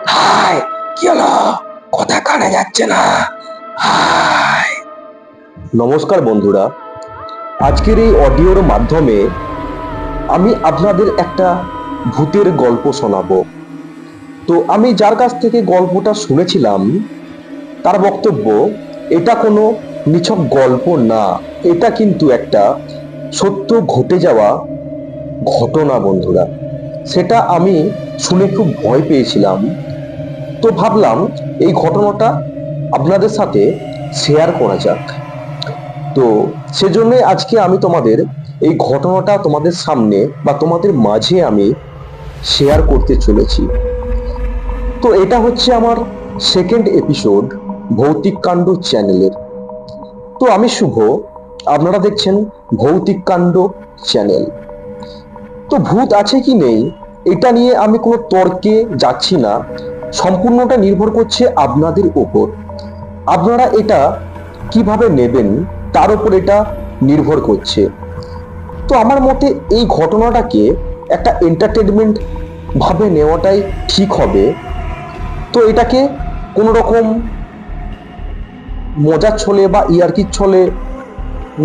High, কি হলো? কথা কানে যাচ্ছে না। হাই। নমস্কার বন্ধুরা, আজকের এই অডিওর মাধ্যমে আমি আপনাদের একটা ভূতের গল্প শোনাবো। তো আমি যার কাছ থেকে গল্পটা শুনেছিলাম তার বক্তব্য, এটা কোনো নিছক গল্প না, এটা কিন্তু একটা সত্য ঘটে যাওয়া ঘটনা বন্ধুরা। সেটা আমি শুনে খুব ভয় পেয়েছিলাম। তো ভাবলাম এই ঘটনাটা আপনাদের সাথে শেয়ার করা যাক। তো সেজন্যই আজকে আমি তোমাদের এই ঘটনাটা তোমাদের সামনে বা তোমাদের মাঝে আমি শেয়ার করতে চলেছি। তো এটা হচ্ছে আমার সেকেন্ড এপিসোড ভৌতিক কাণ্ড চ্যানেলের। তো আমি শুভ, আপনারা দেখছেন ভৌতিক কাণ্ড চ্যানেল। তো ভূত আছে কি নেই এটা নিয়ে আমি কোনো তর্কে যাচ্ছি না, সম্পূর্ণটা নির্ভর করছে আপনাদের উপর। আপনারা এটা কিভাবে নেবেন তার উপর এটা নির্ভর করছে। তো আমার মতে এই ঘটনাটাকে একটা এন্টারটেনমেন্ট ভাবে নেওয়াটাই ঠিক হবে। তো এটাকে কোনো রকম মজার ছলে বা ইয়ার্কির ছলে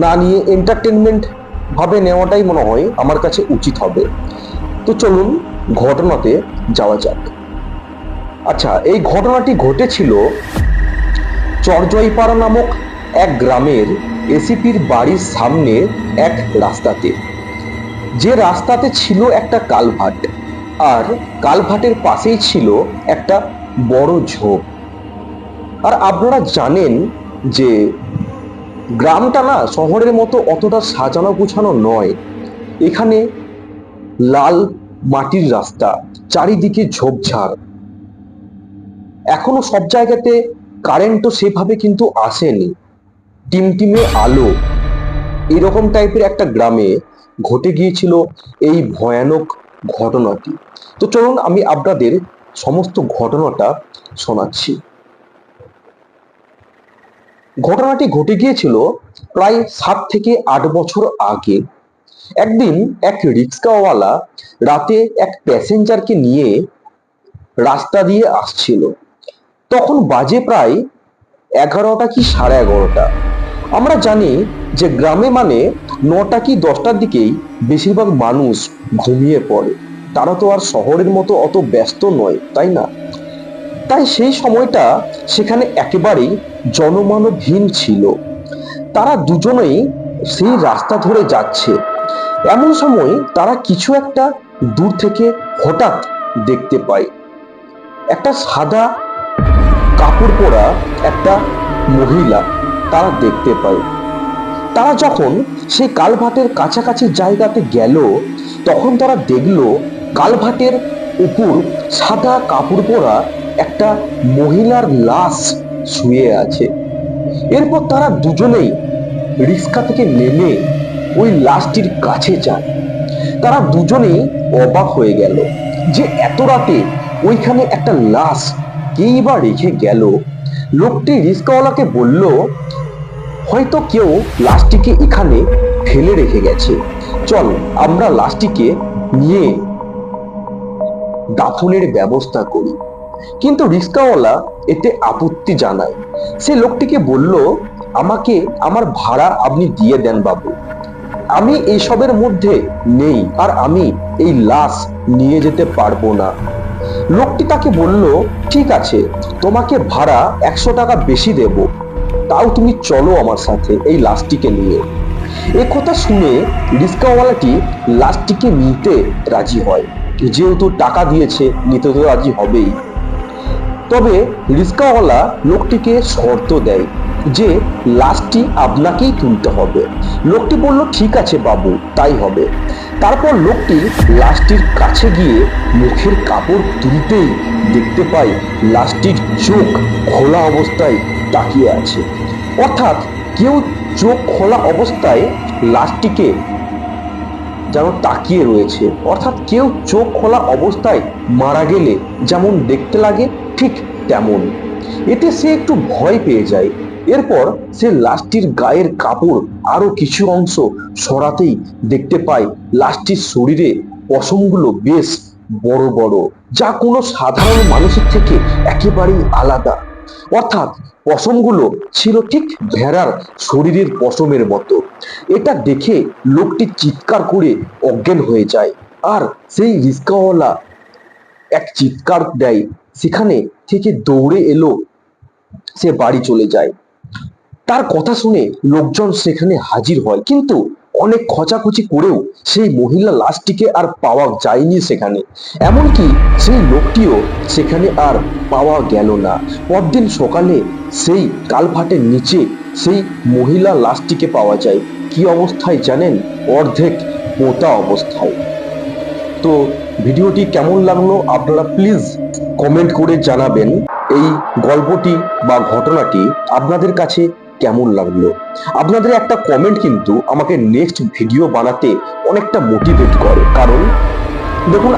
না নিয়ে এন্টারটেনমেন্ট ভাবে নেওয়াটাই মনে হয় আমার কাছে উচিত হবে। তো চলুন ঘটনাতে যাওয়া যাক। আচ্ছা, এই ঘটনাটি ঘটেছিল চরজয়পাড়া নামক এক গ্রামের এসিপির বাড়ির সামনে এক রাস্তাতে। যে রাস্তাতে ছিল একটা কালভার্ট, আর কালভার্টের পাশেই ছিল একটা বড় ঝোপ। আর আপনারা জানেন যে গ্রামটা না শহরের মতো অতটা সাজানো গুছানো নয়। এখানে লাল মাটির রাস্তা, চারিদিকে ঝোপঝাড়। এখনো সব জায়গাতে কারেন্টও সেভাবে কিন্তু আসেনি, টিমটিমে আলো। এরকম টাইপের একটা গ্রামে ঘটে গিয়েছিল এই ভয়ানক ঘটনাটি। তো চলুন আমি আপনাদের সমস্ত ঘটনাটা শোনাচ্ছি। ঘটনাটি ঘটে গিয়েছিল প্রায় 7 থেকে 8 বছর আগে। একদিন এক রিক্সাওয়ালা রাতে এক প্যাসেঞ্জারকে নিয়ে রাস্তা দিয়ে আসছিল। তখন বাজে প্রায় 11টা কি 11:30। আমরা জানি যে গ্রামে মানে 9টা কি 10টার দিকেই বেশিরভাগ মানুষ ঘুমিয়ে পড়ে। তারা তো আর শহরের মতো অত ব্যস্ত নয়, তাই না? তাই সেই সময়টা সেখানে একেবারেই জনমানবহীন ছিল। তারা দুজনেই সেই রাস্তা ধরে যাচ্ছে। এমন সময় তারা কিছু একটা দূর থেকে হঠাৎ দেখতে পায়। একটা সাদা কাপড় পরা একটা মহিলা তারা দেখতে পায়। তারা যখন সেই কালভার্টের কাছাকাছি জায়গাতে গেল, তখন তারা দেখলো কালভার্টের উপর সাদা কাপড় পরা একটা মহিলার লাশ শুয়ে আছে। এরপর তারা দুজনেই রিক্সা থেকে নেমে ওই লাশটির কাছে যায়। তারা দুজনেই অবাক হয়ে গেল যে এত রাতে ওইখানে একটা লাশ কেই বা রেখে গেল। লোকটি রিক্সাওয়ালাকে বলল, হয়তো কেউ লাশটিকে এখানে ফেলে রেখে গেছে, চল আমরা লাশটিকে নিয়ে দাফনের ব্যবস্থা করি। কিন্তু রিক্সাওয়ালা এতে আপত্তি জানায়। সে লোকটিকে বলল, আমাকে আমার ভাড়া আপনি দিয়ে দেন বাবু, আমি এইসবের মধ্যে নেই, আর আমি এই লাশ নিয়ে যেতে পারবো না। লোকটি তাকে বলল, ঠিক আছে, তোমাকে ভাড়া 100 টাকা বেশি দেব, তাও তুমি চলো আমার সাথে এই লাশটিকে নিয়ে। এ কথা শুনে রিক্সাওয়ালাটি লাশটিকে নিতে রাজি হয়। যেহেতু টাকা দিয়েছে, নিতে তো রাজি হবেই। তবে রিক্সাওয়ালা লোকটিকে শর্ত দেয় যে লাশটি আপনাকেই তুলতে হবে। লোকটি বলল, ঠিক আছে বাবু, তাই হবে। তারপর লোকটি লাশটির কাছে গিয়ে মুখের কাপড় তুলতেই দেখতে পায় লাশটির চোখ খোলা অবস্থায় তাকিয়ে আছে। অর্থাৎ কেউ চোখ খোলা অবস্থায় লাশটিকে যেন তাকিয়ে রয়েছে। অর্থাৎ কেউ চোখ খোলা অবস্থায় মারা গেলে যেমন দেখতে লাগে, ঠিক তেমন। এতে সে একটু ভয় পেয়ে যায়। এরপর সে লাশটির গায়ের কাপড় আরো কিছু অংশ সরাতেই দেখতে পায় লাশটির শরীরে পশমগুলো বেশ বড় বড়, যা কোনো সাধারণ মানুষের থেকে একেবারেই আলাদা। অর্থাৎ পশমগুলো ছিল ঠিক ভেড়ার শরীরের পশমের মতো। এটা দেখে লোকটি চিৎকার করে অজ্ঞান হয়ে যায়, আর সেই রিস্কাওয়ালা এক চিৎকার দেয়, সেখানে থেকে দৌড়ে এলো, সে বাড়ি চলে যায়। তার কথা শুনে লোকজন সেখানে হাজির হয়, কিন্তু অনেক খোঁজাখুঁজি করেও সেই মহিলা লাশটিকে আর পাওয়া যায়নি সেখানে। এমনকি সেই লোকটিও সেখানে আর পাওয়া গেল না। পরদিন সকালে সেই কালভার্টের নিচে সেই মহিলা লাশটিকে পাওয়া যায়। কি অবস্থায় জানেন? অর্ধেক পোঁতা অবস্থায়। তো ভিডিওটি কেমন লাগলো আপনারা প্লিজ কমেন্ট করে জানাবেন। এই গল্পটি বা ঘটনাটি আপনাদের কাছে কেমন লাগলো? আপনাদের একটা কমেন্ট কিন্তু আমাকে নেক্সট ভিডিও বানাতে অনেকটা মোটিভেট করে। কারণ দেখুন,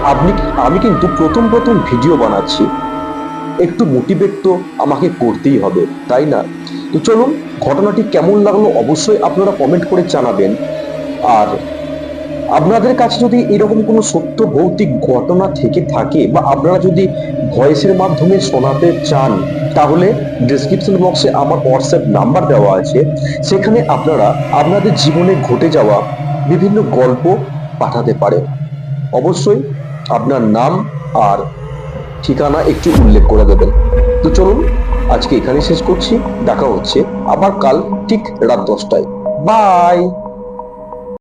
আমি কিন্তু প্রথম ভিডিও বানাচ্ছি, একটু মোটিভেট তো আমাকে করতেই হবে, তাই না? তো চলুন, ঘটনাটি কেমন লাগলো অবশ্যই আপনারা কমেন্ট করে জানাবেন। আর আপনাদের কাছে যদি এরকম কোনো সত্য ভৌতিক ঘটনা থেকে থাকে, বা আপনারা যদি ভয়েসের মাধ্যমে শোনাতে চান, তাহলে ডেসক্রিপশন বক্সে আমার হোয়াটসঅ্যাপ নাম্বার দেওয়া আছে, সেখানে আপনারা আপনাদের জীবনে ঘটে যাওয়া বিভিন্ন গল্প পাঠাতে পারেন। অবশ্যই আপনার নাম আর ঠিকানা একটু উল্লেখ করে দেবেন। তো চলুন, আজকে এখানে শেষ করছি। দেখা হচ্ছে আবার কাল ঠিক রাত 10টায়। বাই।